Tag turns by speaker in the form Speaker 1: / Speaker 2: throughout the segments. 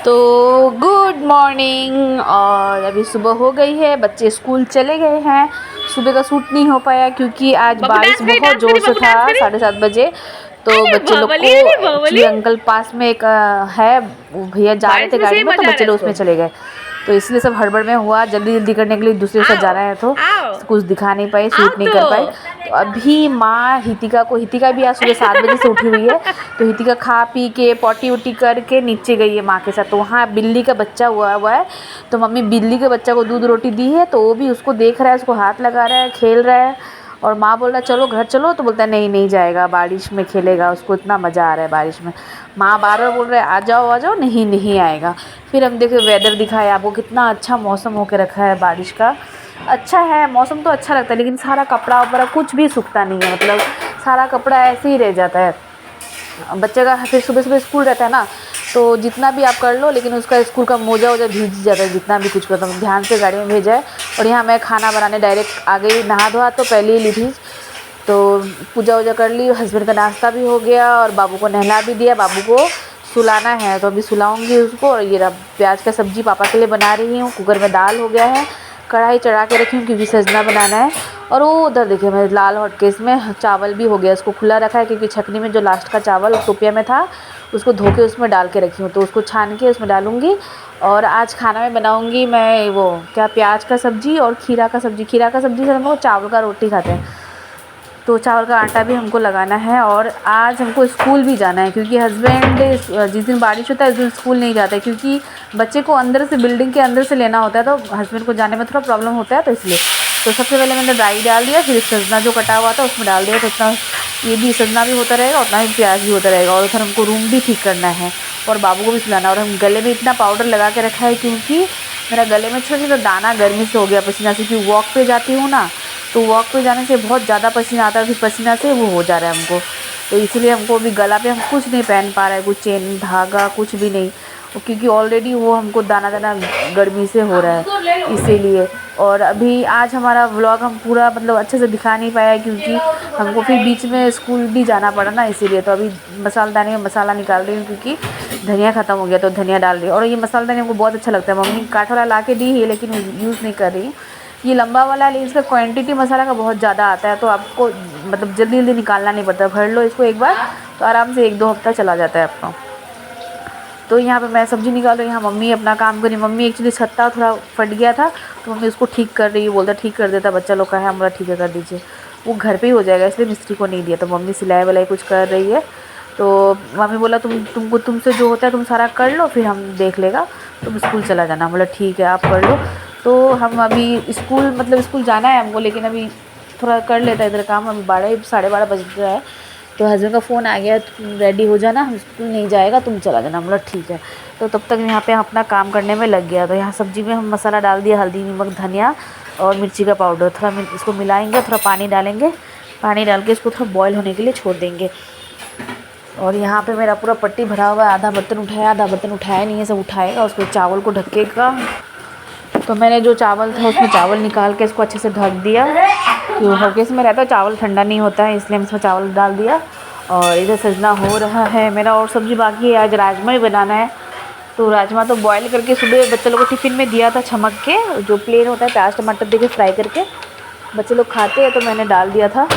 Speaker 1: तो good morning. और अभी सुबह हो गई है, बच्चे स्कूल चले गए हैं। सुबह का शूट नहीं हो पाया क्योंकि आज
Speaker 2: बबू
Speaker 1: बारिश
Speaker 2: डांस करी,
Speaker 1: बहुत
Speaker 2: डांस
Speaker 1: ज़ोर
Speaker 2: करी,
Speaker 1: से
Speaker 2: बबू
Speaker 1: था।
Speaker 2: डांस करी।
Speaker 1: 7:30 बजे तो
Speaker 2: अरे
Speaker 1: बच्चे लोग
Speaker 2: बावली,
Speaker 1: को
Speaker 2: अरे
Speaker 1: एक्चुअली
Speaker 2: बावली।
Speaker 1: अंकल पास में एक है, वो भैया जा रहे
Speaker 2: बारिश
Speaker 1: थे
Speaker 2: में
Speaker 1: गाड़ी
Speaker 2: सही
Speaker 1: में, तो
Speaker 2: मजा आ रहा
Speaker 1: बच्चे
Speaker 2: है
Speaker 1: लोग
Speaker 2: इसको।
Speaker 1: उसमें चले गए। तो इसलिए सब हड़बड़ में हुआ, जल्दी जल्दी करने के लिए दूसरे के साथ
Speaker 2: आओ
Speaker 1: जाना है तो
Speaker 2: आओ
Speaker 1: कुछ दिखा नहीं पाए,
Speaker 2: आओ
Speaker 1: शूट नहीं
Speaker 2: तो।
Speaker 1: कर पाए। तो अभी माँ हितिका भी आज सुबह 7 बजे से उठी हुई है। तो हितिका खा पी के पॉटी वोटी करके नीचे गई है माँ के साथ। तो वहाँ बिल्ली का बच्चा हुआ है, तो मम्मी बिल्ली के बच्चा को दूध रोटी दी है, तो वो भी उसको देख रहा है, उसको हाथ लगा रहा है, खेल रहा है। और माँ बोल रहा है चलो घर चलो, तो बोलता है नहीं नहीं जाएगा, बारिश में खेलेगा, उसको इतना मज़ा आ रहा है बारिश में। माँ बार बार बोल रहे हैं आ जाओ, नहीं नहीं आएगा। फिर हम देखे वेदर दिखाए आपको, कितना अच्छा मौसम होके रखा है बारिश का। अच्छा है मौसम, तो अच्छा लगता है, लेकिन सारा कपड़ा वपड़ा कुछ भी सूखता नहीं है, मतलब सारा कपड़ा ऐसे ही रह जाता है। बच्चे का फिर सुबह सुबह स्कूल रहता है ना, तो जितना भी आप कर लो, लेकिन उसका स्कूल का मोजा वोजा भीग जाता है, जितना भी कुछ करता हूँ ध्यान से गाड़ी में भेजा है। और यहाँ मैं खाना बनाने डायरेक्ट आ गई, नहा धोआ तो पहले ही ली थी, तो पूजा वूजा कर ली, हस्बैंड का नाश्ता भी हो गया और बाबू को नहला भी दिया। बाबू को सुलाना है तो अभी सुलाऊंगी उसको। और ये प्याज का सब्ज़ी पापा के लिए बना रही हूँ, कुकर में दाल हो गया है, कढ़ाई चढ़ा के रखी हूँ क्योंकि सजना बनाना है। और वो उधर देखिए मैं लाल हॉटकेस में चावल भी हो गया, उसको खुला रखा है क्योंकि छकनी में जो लास्ट का चावल टोपिया में था उसको धो के उसमें डाल के रखी हूँ, तो उसको छान के उसमें डालूँगी। और आज खाना में बनाऊँगी मैं वो क्या, प्याज का सब्ज़ी और खीरा का सब्ज़ी। खीरा का सब्ज़ी से हम लोग चावल का रोटी खाते हैं, तो चावल का आटा भी हमको लगाना है। और आज हमको स्कूल भी जाना है क्योंकि हस्बैंड जिस दिन बारिश होता है उस दिन स्कूल नहीं जाता है, क्योंकि बच्चे को अंदर से, बिल्डिंग के अंदर से लेना होता है, तो हस्बैंड को जाने में थोड़ा प्रॉब्लम होता है, तो इसलिए। तो सबसे पहले मैंने राई डाल दिया, फिर सजना जो कटा हुआ था उसमें डाल दिया, तो उतना ये भी सजना भी होता रहेगा, उतना ही प्याज भी होता रहेगा। और उधर हमको रूम भी ठीक करना है और बाबू को भी सुलाना। और हम गले में इतना पाउडर लगा के रखा है क्योंकि मेरा गले में छोटा छोटा दाना गर्मी से हो गया, पसीना से, क्योंकि वॉक पे जाती हूँ ना, तो वॉक पे जाने से बहुत ज़्यादा पसीना आता है, फिर पसीना से वो हो जा रहा है हमको। तो इसीलिए हमको अभी गला पे हम कुछ नहीं पहन पा रहे हैं, कुछ चेन धागा कुछ भी नहीं, क्योंकि ऑलरेडी वो हमको दाना दाना गर्मी से हो रहा है, इसीलिए। और अभी आज हमारा व्लॉग हम पूरा मतलब अच्छे से दिखा नहीं पाया क्योंकि हमको फिर बीच में स्कूल भी जाना पड़ा ना, इसीलिए। तो अभी मसालदानी में मसाला निकाल रही हूँ क्योंकि धनिया ख़त्म हो गया, तो धनिया डाल रही हूँ। और ये मसालदानी हमको बहुत अच्छा लगता है, मम्मी काठ वाला ला के दी है लेकिन यूज़ नहीं कर रही। ये लंबा वाला है लेकिन इसका क्वांटिटी मसाला का बहुत ज़्यादा आता है, तो आपको मतलब जल्दी जल्दी निकालना नहीं पड़ता, भर लो इसको एक बार तो आराम से 1-2 हफ्ता चला जाता है आपका। तो यहाँ पे मैं सब्ज़ी निकाल रही हूँ, यहाँ मम्मी अपना काम कर रही। मम्मी एक्चुअली छत्ता थोड़ा फट गया था, तो मम्मी उसको ठीक कर रही है, बोलता ठीक कर देता, बच्चा लोग का है, हमारा ठीक है कर दीजिए, वो घर पे ही हो जाएगा, इसलिए मिस्त्री को नहीं दिया। तो मम्मी सिलाई विलाई कुछ कर रही है, तो मम्मी बोला तुमसे जो होता है तुम सारा कर लो, फिर हम देख लेगा, तुम स्कूल चला जाना। बोला ठीक है आप कर लो। तो हम अभी स्कूल जाना है हमको, लेकिन अभी थोड़ा कर लेता है इधर काम, हम 12-12:30 बज गया है। तो हस्बैंड का फ़ोन आ गया, तुम रेडी हो जाना, हम स्कूल नहीं जाएगा, तुम चला जाना। बोला ठीक है। तो तब तक यहाँ पे अपना काम करने में लग गया। तो यहाँ सब्ज़ी में हम मसाला डाल दिया, हल्दी नमक धनिया और मिर्ची का पाउडर, थोड़ा इसको मिलाएंगे, थोड़ा पानी डालेंगे, पानी डाल के इसको थोड़ा बॉयल होने के लिए छोड़ देंगे। और यहाँ पे मेरा पूरा पट्टी भरा हुआ है, आधा बर्तन उठाया आधा बर्तन उठाया नहीं है, सब उठाएगा, उसको चावल को ढकेगा। तो मैंने जो चावल था उसमें चावल निकाल के इसको अच्छे से ढक दिया, क्यों हल्के में रहता है चावल, ठंडा नहीं होता है, इसलिए हम इसमें चावल डाल दिया। और इधर सजना हो रहा है मेरा, और सब्ज़ी बाकी है, आज राजमा ही बनाना है। तो राजमा तो बॉयल करके सुबह बच्चे लोगों को टिफ़िन में दिया था, छमक के, जो प्लेन होता है प्याज टमाटर दे के फ्राई करके बच्चे लोग खाते हैं, तो मैंने डाल दिया था।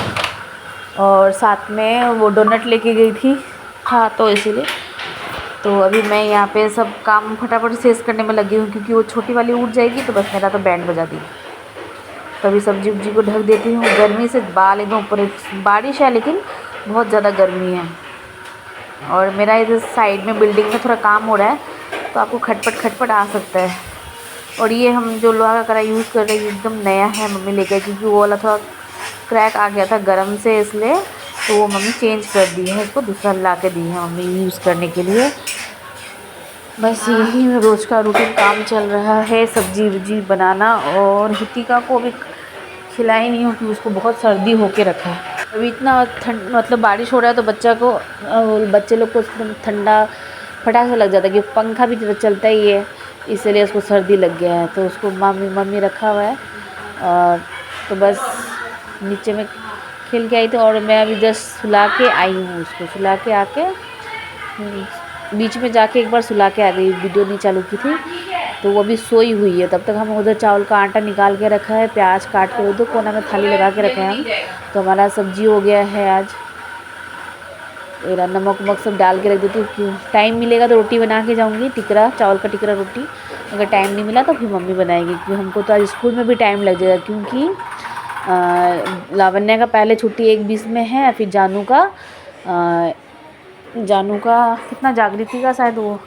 Speaker 1: और साथ में वो डोनट लेके गई थी था, तो इसीलिए। तो अभी मैं यहाँ पे सब काम फटाफट शेष करने में लगी हूँ क्योंकि वो छोटी वाली उठ जाएगी तो बस मेरा तो बैंड बजा दी। तो अभी सब्जी उब्जी को ढक देती हूँ, गर्मी से बाल एकदम ऊपर, बारिश है लेकिन बहुत ज़्यादा गर्मी है। और मेरा इधर साइड में बिल्डिंग में थोड़ा काम हो रहा है, तो आपको खटपट खटपट आ सकता है। और ये हम जो लोहा का कढ़ाई यूज़ कर रहे हैं एकदम नया है, मम्मी लेके, क्योंकि वो वाला थोड़ा क्रैक आ गया था गर्म से, इसलिए तो वो मम्मी चेंज कर दी है, इसको दूसरा ला के दी है मम्मी यूज़ करने के लिए। बस यही रोज़ का रूटीन काम चल रहा है, सब्जी वब्जी बनाना। और हितिका को अभी खिलाई नहीं हूँ कि उसको बहुत सर्दी होके रखा है, अभी इतना ठंड मतलब बारिश हो रहा है, तो बच्चे लोग को एकदम ठंडा फटाक से लग जाता है, क्योंकि पंखा भी चलता ही है, इसलिए उसको सर्दी लग गया है। तो उसको मम्मी रखा हुआ है, और तो बस नीचे में खेल के आई थी। और मैं अभी जस्ट सुला के आई हूँ, उसको सुला के आके बीच में जाके एक बार सुला के आ गई, वीडियो नहीं चालू की थी, तो वो अभी सोई हुई है। तब तक हम उधर चावल का आटा निकाल के रखा है, प्याज काट के उधर कोना में थाली लगा के रखे हैं हम। तो हमारा सब्जी हो गया है आज, नमक वमक सब डाल के रख देती हूँ। क्यों टाइम मिलेगा तो रोटी बना के जाऊँगी, टिकरा, चावल का टिकरा रोटी। अगर टाइम नहीं मिला तो फिर मम्मी बनाएगी, क्योंकि हमको तो आज स्कूल में भी टाइम लग जाएगा, क्योंकि लावण्या का पहले छुट्टी 1:20 में है, फिर जानू का कितना, जागृति का शायद वो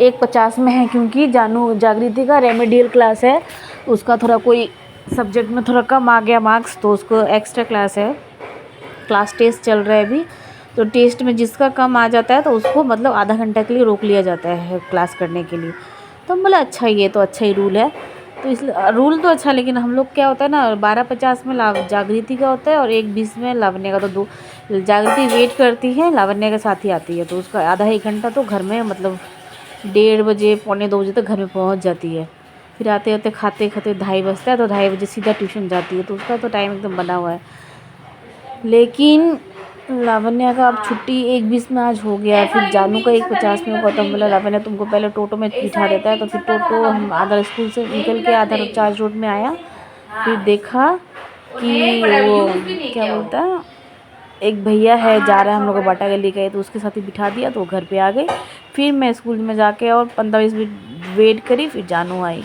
Speaker 1: 1:50 में है, क्योंकि जागृति का रेमेडियल क्लास है, उसका थोड़ा कोई सब्जेक्ट में थोड़ा कम आ गया मार्क्स, तो उसको एक्स्ट्रा क्लास है, क्लास टेस्ट चल रहा है अभी। तो टेस्ट में जिसका कम आ जाता है तो उसको मतलब आधा घंटा के लिए रोक लिया जाता है क्लास करने के लिए। तो हम बोला अच्छा, ये तो अच्छा ही रूल है। तो इसलिए रूल तो अच्छा, लेकिन हम लोग क्या होता है ना, 12:50 में जागृति का होता है और 1:20 में लावण्य का। तो दो जागृति वेट करती है, लावण्य के साथ ही आती है, तो उसका आधा 1 घंटा तो घर में मतलब 1:30 बजे, 1:45 बजे तक घर में पहुंच जाती है। फिर आते आते खाते खाते 2:30 बजता है, तो 2:30 बजे सीधा ट्यूशन जाती है, तो उसका तो टाइम एकदम बना हुआ है। लेकिन लावण्या का अब छुट्टी 1:20 में आज हो गया है, फिर जानू का 1:50 में हुआ। तो हम बोला लावण्या तुमको पहले टोटो में बिठा देता है, तो फिर टोटो हम आधा स्कूल से निकल के आधा चार्ज रोड में आया, फिर देखा कि वो क्या बोलता है, एक भैया है जा रहा है हम लोग को बाटा गली गए, तो उसके साथ ही बिठा दिया, तो वो घर पे आ गई। फिर मैं स्कूल में जाके और 15-20 मिनट वेट करी, फिर जानू आई।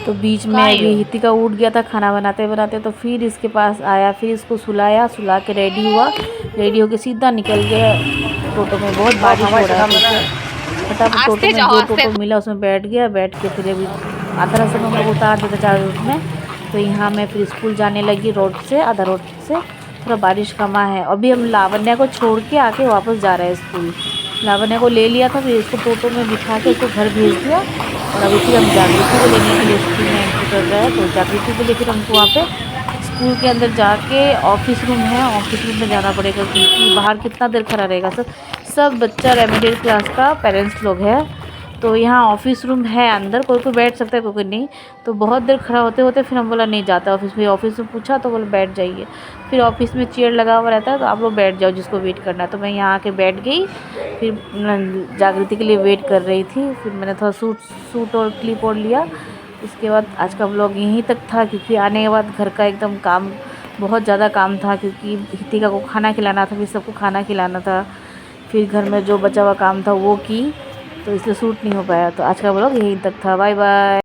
Speaker 1: तो बीच में अभी हितिका उठ गया था खाना बनाते बनाते, तो फिर इसके पास आया, फिर इसको सुला के रेडी हुआ, रेडी होके सीधा निकल गया टोटो में। बहुत बारिश हो रहा है, फटाफट टोटो में जो टोटो मिला उसमें बैठ गया, बैठ के फिर अभी आधा रास्ते में हम लोग उतार देता चार रोड में। तो यहाँ मैं फिर स्कूल जाने लगी रोड से, आधा रोड से, थोड़ा बारिश कमा है। अभी हम लावण्या को छोड़ के आके वापस जा रहे हैं स्कूल। लावण्या को ले लिया था, फिर इसको टोटो में बिठा के उसको घर भेज दिया, और अभी फिर हम जागृति को लेने के लिए स्कूल में एंट्री कर रहे हैं। तो जागृति को लेकर हमको वहाँ पे स्कूल के अंदर जाके ऑफिस रूम है, ऑफिस रूम में जाना पड़ेगा, क्योंकि बाहर कितना देर खड़ा रहेगा। सब बच्चा रेमेडियल क्लास का पेरेंट्स लोग हैं, तो यहाँ ऑफिस रूम है अंदर, कोई कोई बैठ सकता है, कोई कोई नहीं। तो बहुत देर खड़ा होते होते फिर हम बोला नहीं जाता ऑफिस में। ऑफिस में पूछा तो बोला बैठ जाइए, फिर ऑफिस में चेयर लगा हुआ रहता है, तो आप लोग बैठ जाओ जिसको वेट करना है। तो मैं यहाँ आके बैठ गई, फिर जागृति के लिए वेट कर रही थी। फिर मैंने थोड़ा सूट और क्लिप ओढ़ लिया। इसके बाद आज का व्लॉग यहीं तक था, क्योंकि आने के बाद घर का एकदम काम, बहुत ज़्यादा काम था, क्योंकि हितिका को खाना खिलाना था, फिर सबको खाना खिलाना था, फिर घर में जो बचा हुआ काम था वो की, तो इसलिए शूट नहीं हो पाया। तो आज का व्लॉग यहीं तक था, बाय बाय।